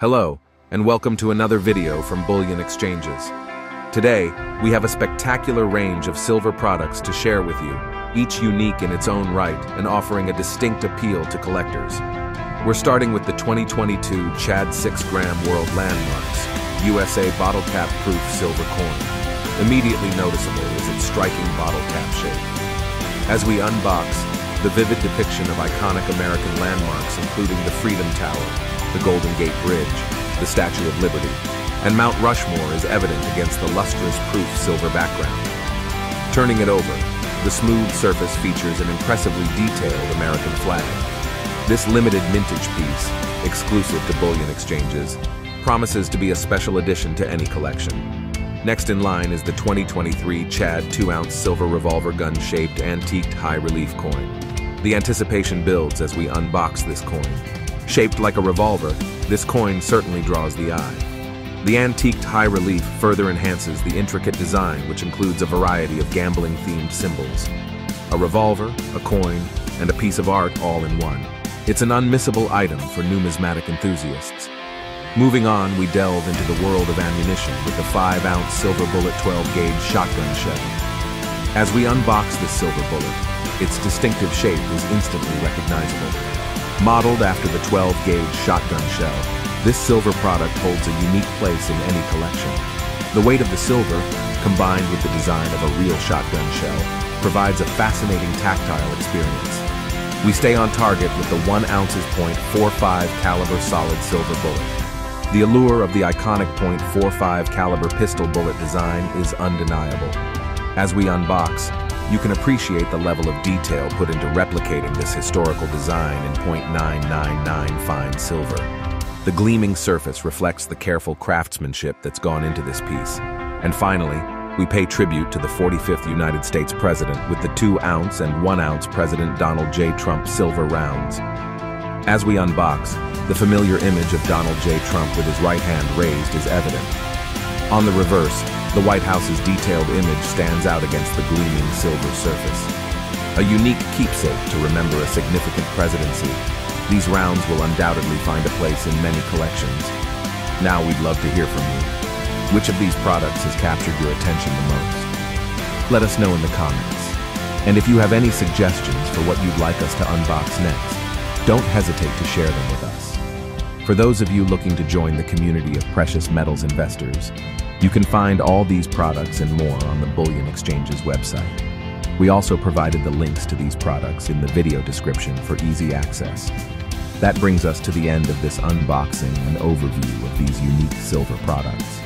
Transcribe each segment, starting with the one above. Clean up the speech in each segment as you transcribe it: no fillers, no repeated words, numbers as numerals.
Hello, and welcome to another video from Bullion Exchanges. Today, we have a spectacular range of silver products to share with you, each unique in its own right and offering a distinct appeal to collectors. We're starting with the 2022 Chad 6-gram World Landmarks, USA bottle cap proof silver coin. Immediately noticeable is its striking bottle cap shape. As we unbox, the vivid depiction of iconic American landmarks including the Freedom Tower, the Golden Gate Bridge, the Statue of Liberty, and Mount Rushmore is evident against the lustrous proof silver background. Turning it over, the smooth surface features an impressively detailed American flag. This limited mintage piece, exclusive to Bullion Exchanges, promises to be a special addition to any collection. Next in line is the 2023 Chad 2-ounce silver revolver gun-shaped antiqued high-relief coin. The anticipation builds as we unbox this coin. Shaped like a revolver, this coin certainly draws the eye. The antiqued high relief further enhances the intricate design, which includes a variety of gambling-themed symbols. A revolver, a coin, and a piece of art all in one. It's an unmissable item for numismatic enthusiasts. Moving on, we delve into the world of ammunition with the 5-ounce silver bullet 12-gauge shotgun shell. As we unbox this silver bullet, its distinctive shape is instantly recognizable. Modeled after the 12-gauge shotgun shell, this silver product holds a unique place in any collection. The weight of the silver, combined with the design of a real shotgun shell, provides a fascinating tactile experience. We stay on target with the 1 ounces .45 caliber solid silver bullet. The allure of the iconic .45 caliber pistol bullet design is undeniable. As we unbox, you can appreciate the level of detail put into replicating this historical design in .999 fine silver. The gleaming surface reflects the careful craftsmanship that's gone into this piece. And finally, we pay tribute to the 45th United States President with the 2-ounce and 1-ounce President Donald J. Trump silver rounds. As we unbox, the familiar image of Donald J. Trump with his right hand raised is evident. On the reverse, the White House's detailed image stands out against the gleaming silver surface. A unique keepsake to remember a significant presidency, these rounds will undoubtedly find a place in many collections. Now we'd love to hear from you. Which of these products has captured your attention the most? Let us know in the comments. And if you have any suggestions for what you'd like us to unbox next, don't hesitate to share them with us. For those of you looking to join the community of precious metals investors, you can find all these products and more on the Bullion Exchanges website. We also provided the links to these products in the video description for easy access. That brings us to the end of this unboxing and overview of these unique silver products.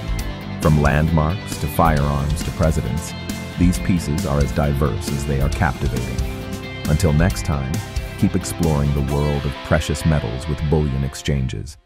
From landmarks to firearms to presidents, these pieces are as diverse as they are captivating. Until next time, keep exploring the world of precious metals with Bullion Exchanges.